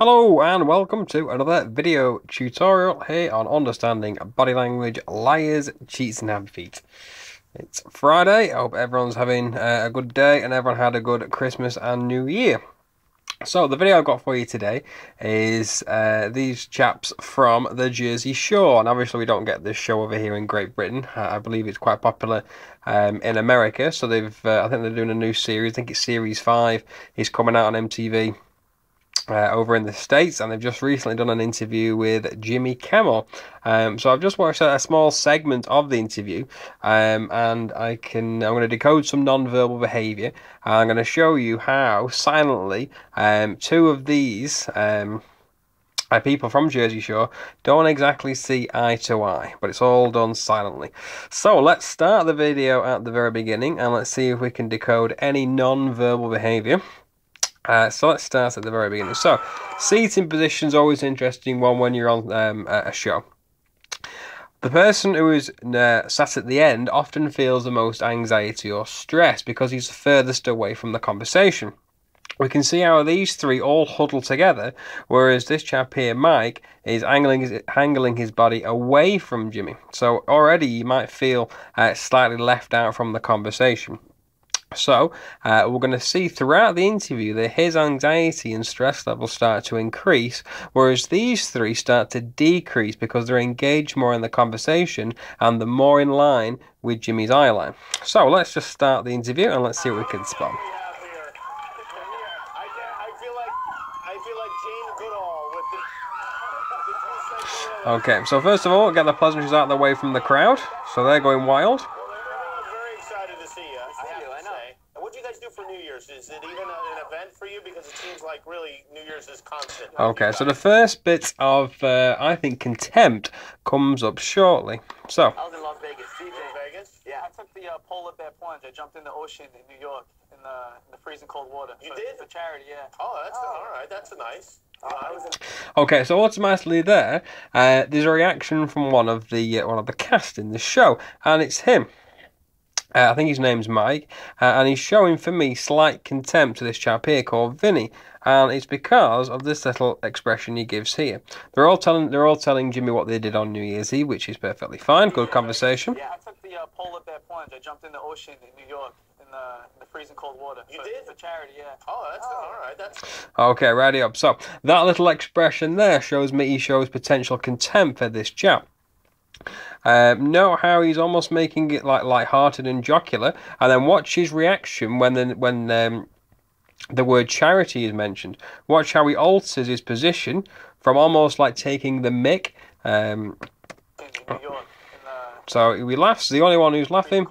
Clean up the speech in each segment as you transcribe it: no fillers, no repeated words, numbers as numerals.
Hello and welcome to another video tutorial here on understanding body language, liars, cheats and happy feet. It's Friday. I hope everyone's having a good day and everyone had a good Christmas and New Year. So the video I've got for you today is these chaps from the Jersey Shore, and obviously we don't get this show over here in Great Britain. I believe it's quite popular in America. So they've, I think they're doing a new series. I think it's Series 5. It's coming out on MTV. Over in the States, and they've just recently done an interview with Jimmy Kimmel. So I've just watched a small segment of the interview, and I'm going to decode some non-verbal behaviour. I'm going to show you how silently two of these people from Jersey Shore don't exactly see eye to eye, but it's all done silently. So let's start the video at the very beginning, and let's see if we can decode any non-verbal behaviour. So let's start at the very beginning. So, seating position is always an interesting one when you're on a show. The person who is sat at the end often feels the most anxiety or stress because he's the furthest away from the conversation. We can see how these three all huddle together, whereas this chap here, Mike, is angling his body away from Jimmy. So already you might feel slightly left out from the conversation. So, we're going to see throughout the interview that his anxiety and stress levels start to increase, whereas these three start to decrease because they're engaged more in the conversation and they're more in line with Jimmy's eye line. So, let's just start the interview and let's see what we can spot. Okay, so first of all, get the pleasantries out of the way from the crowd. So they're going wild. For New Year's, is it even an event for you? Because it seems like really New Year's is constant. Okay, so the first bit of I think contempt comes up shortly. So I was in Las Vegas. CJB. Vegas? Yeah, I took the polar bear plunge. I jumped in the ocean in New York in the freezing cold water. You did? For charity, yeah. Oh, that's all right. That's nice. Okay, so automatically there's a reaction from one of the cast in the show, and it's him. I think his name's Mike, and he's showing for me slight contempt to this chap here called Vinny, and it's because of this little expression he gives here. They're all telling Jimmy what they did on New Year's Eve, which is perfectly fine. Good conversation. Yeah, I took the polar bear plunge. I jumped in the ocean in New York in the freezing cold water. You did? For charity, yeah. Oh, that's all right. That's okay. Righty up. So that little expression there shows me he shows potential contempt for this chap. Note how he's almost making it like light-hearted and jocular, and then watch his reaction when the word charity is mentioned. Watch how he alters his position from almost like taking the mick. In New York, So he laughs. The only one who's laughing.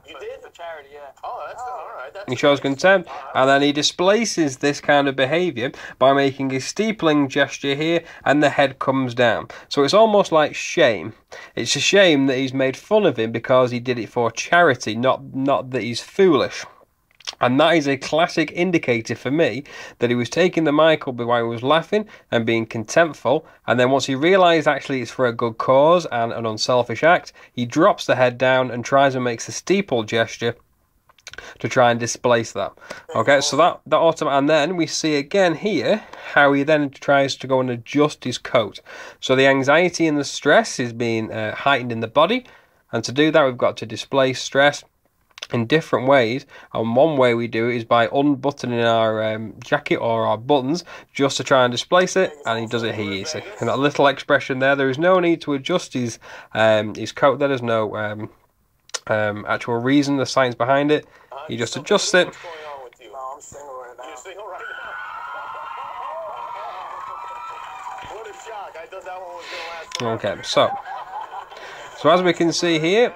you did? For charity, yeah. Oh, that's all right. He shows contempt, and then he displaces this kind of behaviour by making a steepling gesture here, and the head comes down. So it's almost like shame. It's a shame that he's made fun of him because he did it for charity, not that he's foolish. And that is a classic indicator for me that he was taking the mic up while he was laughing and being contemptful, and then once he realised actually it's for a good cause and an unselfish act, he drops the head down and tries and makes a steeple gesture to try and displace that. Okay, so that and then we see again here how he then tries to go and adjust his coat. So the anxiety and the stress is being heightened in the body, and to do that we've got to displace stress in different ways, and one way we do it is by unbuttoning our jacket or our buttons just to try and displace it, and he does it here, you see. And that little expression there is no need to adjust his coat. There's no actual reason, the science behind it. He just adjusts it. What's going on with you? No, I'm single right now. You're single right now? What a shock. I thought that one was going to last forever. Okay, so as we can see here,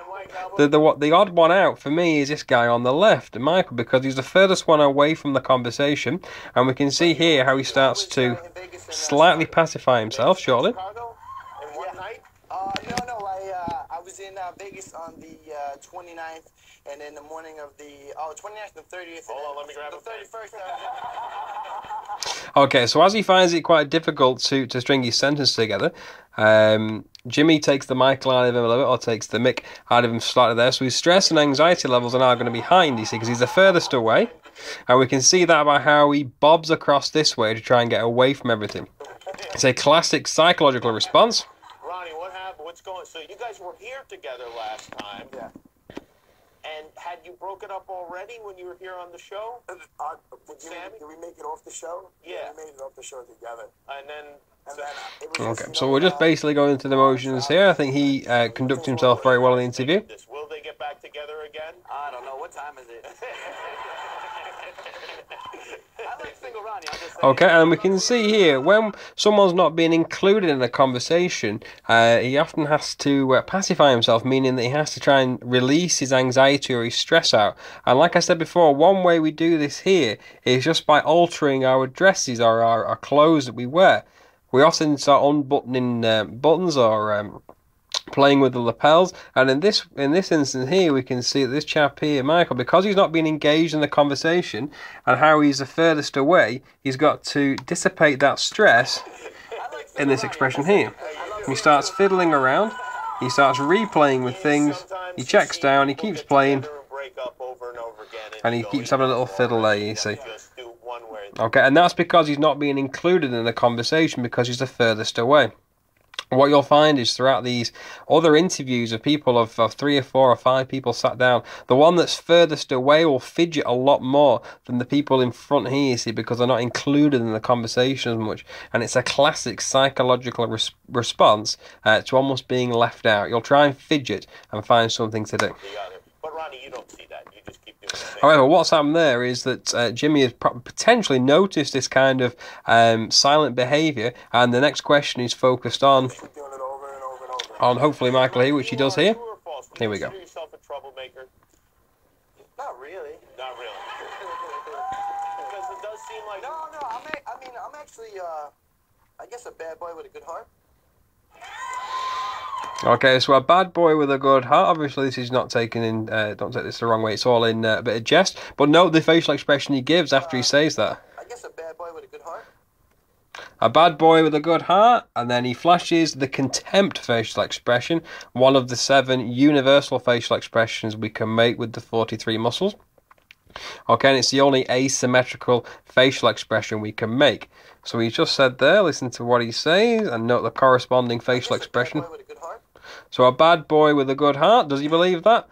the odd one out for me is this guy on the left, Michael, because he's the furthest one away from the conversation, and we can see here how he starts to slightly pacify himself shortly. In one night? No, I was in Vegas on the 29th, and in the morning of the 29th and 30th. Hold on, let me grab the 31st. Okay, so as he finds it quite difficult to string his sentence together, Jimmy takes the mic out of him a little bit, or takes the mic out of him slightly there, so his stress and anxiety levels are now going to be heightened, you see, because he's the furthest away, and we can see that by how he bobs across this way to try and get away from everything. It's a classic psychological response. Ronnie, what happened? What's going? So you guys were here together last time. Yeah. And had you broken up already when you were here on the show? Did we make it off the show? Yeah. We made it off the show together. And then it was Okay, so we're just basically going through the motions here. I think he conducted himself very well in the interview. Will they get back together again? I don't know. What time is it? I like single Ronnie. I'm just saying. Okay, and we can see here, when someone's not being included in a conversation, he often has to pacify himself, meaning that he has to try and release his anxiety or his stress out. And like I said before, one way we do this here is just by altering our dresses or our clothes that we wear. We often start unbuttoning buttons or playing with the lapels, and in this instance here we can see that this chap here, Michael, because he's not been engaged in the conversation and how he's the furthest away, he's got to dissipate that stress in this expression here. He starts fiddling around, he starts replaying with things, he checks down, he keeps playing, and he keeps having a little fiddle there, you see. Okay, and that's because he's not being included in the conversation because he's the furthest away. What you'll find is throughout these other interviews of people of 3 or 4 or 5 people sat down, the one that's furthest away will fidget a lot more than the people in front here, you see, because they're not included in the conversation as much. And it's a classic psychological response to almost being left out. You'll try and fidget and find something to do. But Ronnie, you don't see that. You just keep doing the same. However, what's happened there is that Jimmy has potentially noticed this kind of silent behaviour, and the next question is focused on hopefully Michael here, which he does here. Here we go. Consider yourself a troublemaker? Not really. Not really. Because it does seem like... No. I'm actually, I guess, a bad boy with a good heart. Okay, so a bad boy with a good heart. Obviously, this is not taken in. Don't take this the wrong way. It's all in a bit of jest. But note the facial expression he gives after he says that. I guess a bad boy with a good heart. A bad boy with a good heart, and then he flashes the contempt facial expression, one of the 7 universal facial expressions we can make with the 43 muscles. Okay, and it's the only asymmetrical facial expression we can make. So he just said there, listen to what he says, and note the corresponding facial expression. So a bad boy with a good heart, does he believe that?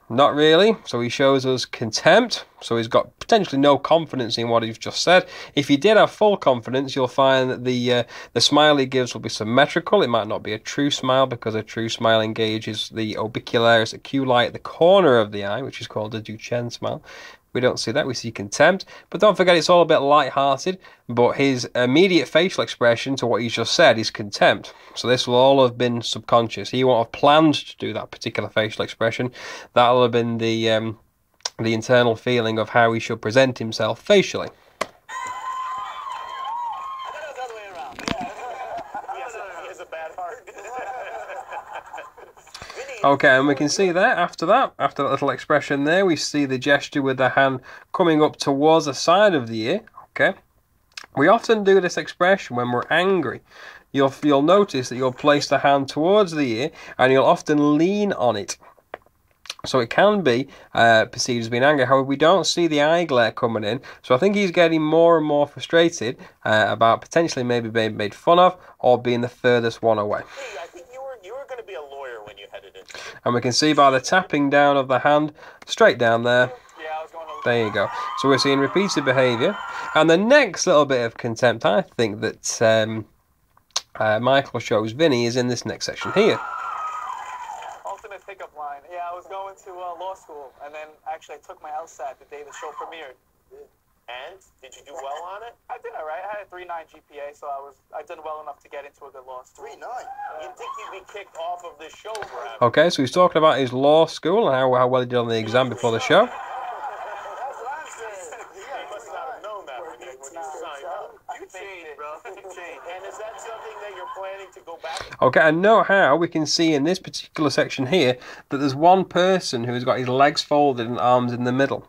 Not really. So he shows us contempt. So he's got potentially no confidence in what he's just said. If he did have full confidence, you'll find that the smile he gives will be symmetrical. It might not be a true smile because a true smile engages the orbicularis oculi at the corner of the eye, which is called a Duchenne smile. We don't see that, we see contempt. But don't forget, it's all a bit light-hearted, but his immediate facial expression to what he's just said is contempt. So this will all have been subconscious. He won't have planned to do that particular facial expression. That'll have been the internal feeling of how he should present himself facially. Okay, and we can see there, after that little expression there, we see the gesture with the hand coming up towards the side of the ear, okay? We often do this expression when we're angry. You'll notice that you'll place the hand towards the ear, and you'll often lean on it. So it can be perceived as being angry. However, we don't see the eye glare coming in, so I think he's getting more and more frustrated about potentially maybe being made fun of, or being the furthest one away. Hey, I think you were going to be a lawyer when you headed in. And we can see by the tapping down of the hand, straight down there. There you go. So we're seeing repeated behaviour. And the next little bit of contempt, I think, that Michael shows Vinny is in this next section here. Ultimate pickup line. Yeah, I was going to law school, and then actually I took my LSAT the day the show premiered. And? Did you do well on it? I did all right. I had a 3.9 GPA, so I did well enough to get into a good law school. 3.9? You'd think you'd be kicked off of this show, perhaps. Okay, so he's talking about his law school and how well he did on the exam before the show. That's what I'm saying. You must not have known that when you signed up. You changed, bro. You changed. And is that something that you're planning to go back? Okay, and note how we can see in this particular section here that there's one person who's got his legs folded and arms in the middle.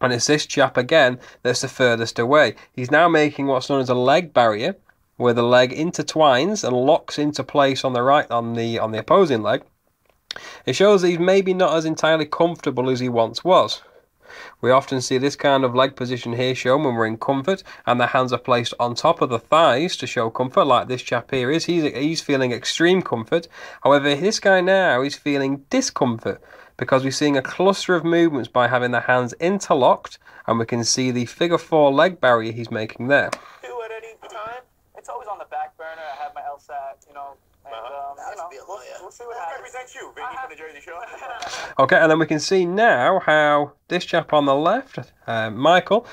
And it's this chap again that's the furthest away. He's now making what's known as a leg barrier, where the leg intertwines and locks into place on the opposing leg. It shows that he's maybe not as entirely comfortable as he once was. We often see this kind of leg position here shown when we're in comfort, and the hands are placed on top of the thighs to show comfort, like this chap here is. He's feeling extreme comfort. However, this guy now is feeling discomfort, because we're seeing a cluster of movements by having the hands interlocked, and we can see the figure 4 leg barrier he's making there. Do at any time? It's always on the back burner. I have my LSAT, you know, and we'll see what happens. Represents you, Vinny, from the Jersey Shore. Okay, and then we can see now how this chap on the left, Michael,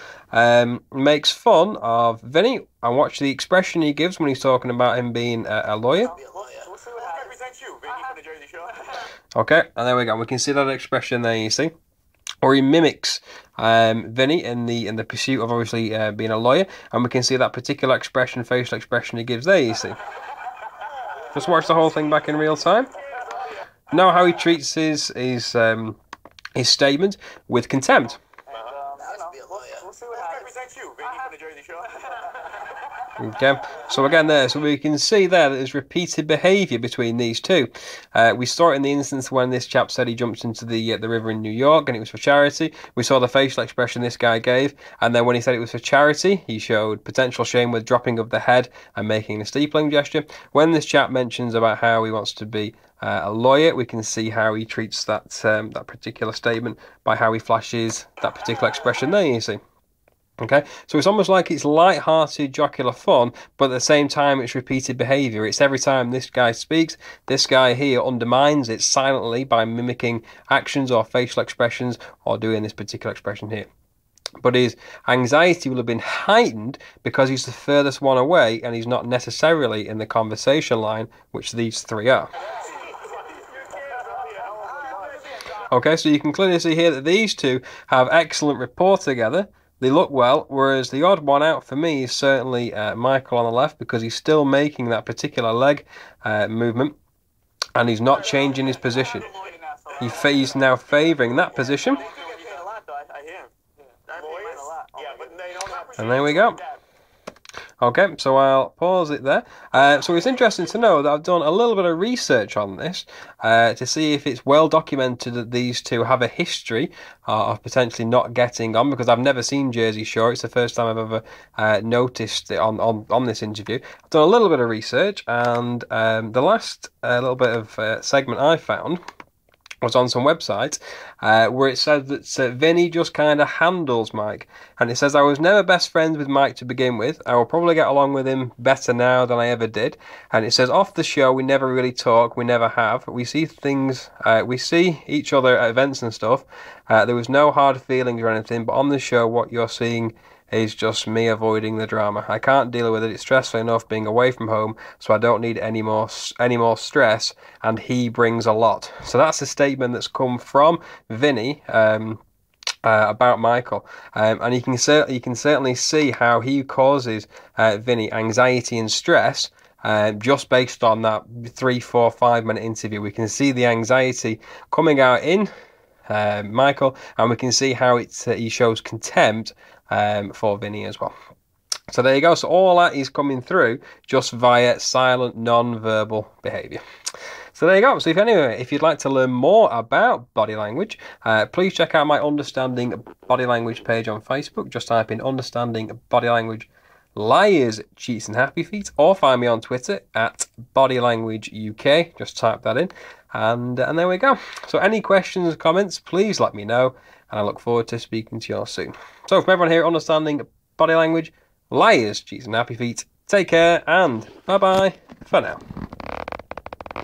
makes fun of Vinny, and watch the expression he gives when he's talking about him being a lawyer. We'll see what happens. Represents you, Vinny, from the Jersey Shore. Okay, and there we go. We can see that expression there, you see. Or he mimics Vinny in the pursuit of obviously being a lawyer, and we can see that particular expression, facial expression he gives there, you see. Just watch the whole thing back in real time. Know how he treats his statement with contempt. We'll see what happens. Represents you, Vinny, from the Jersey Shore. Okay, so again there, so we can see there that there's repeated behaviour between these two. We saw it in the instance when this chap said he jumped into the river in New York and it was for charity. We saw the facial expression this guy gave, and then when he said it was for charity, he showed potential shame with dropping of the head and making a steepling gesture. When this chap mentions about how he wants to be a lawyer, we can see how he treats that that particular statement by how he flashes that particular expression there, you see. Okay, so it's almost like it's light-hearted, jocular fun, but at the same time it's repeated behaviour. It's every time this guy speaks, this guy here undermines it silently by mimicking actions or facial expressions or doing this particular expression here. But his anxiety will have been heightened because he's the furthest one away and he's not necessarily in the conversation line, which these three are. Okay, so you can clearly see here that these two have excellent rapport together. They look well, whereas the odd one out for me is certainly Michael on the left, because he's still making that particular leg movement and he's not changing his position. He's now favouring that position. And there we go. Okay, so I'll pause it there. So it's interesting to know that I've done a little bit of research on this to see if it's well documented that these two have a history of potentially not getting on, because I've never seen Jersey Shore. It's the first time I've ever noticed it on this interview. I've done a little bit of research, and the last little bit of segment I found was on some website where it said that Vinny just kind of handles Mike, and it says, I was never best friends with Mike to begin with. I will probably get along with him better now than I ever did. And it says, off the show we never really talk, we never have. We see things, we see each other at events and stuff. There was no hard feelings or anything, but on the show what you're seeing is just me avoiding the drama. I can't deal with it. It's stressful enough being away from home, so I don't need any more stress, and he brings a lot. So that's a statement that's come from Vinny about Michael, and you can certainly see how he causes Vinny anxiety and stress. Just based on that 3, 4, 5 minute interview, we can see the anxiety coming out in Michael, and we can see how he shows contempt for Vinny as well. So there you go. So all that is coming through just via silent, non-verbal behaviour. So there you go. So if you'd like to learn more about body language, please check out my Understanding Body Language page on Facebook. Just type in Understanding Body Language Liars, Cheats and Happy Feet, or find me on Twitter at Body Language UK. Just type that in, and there we go. So any questions, comments, please let me know, and I look forward to speaking to you all soon. So from everyone here at Understanding Body Language, Liars, Cheats and Happy Feet, take care, and bye-bye for now.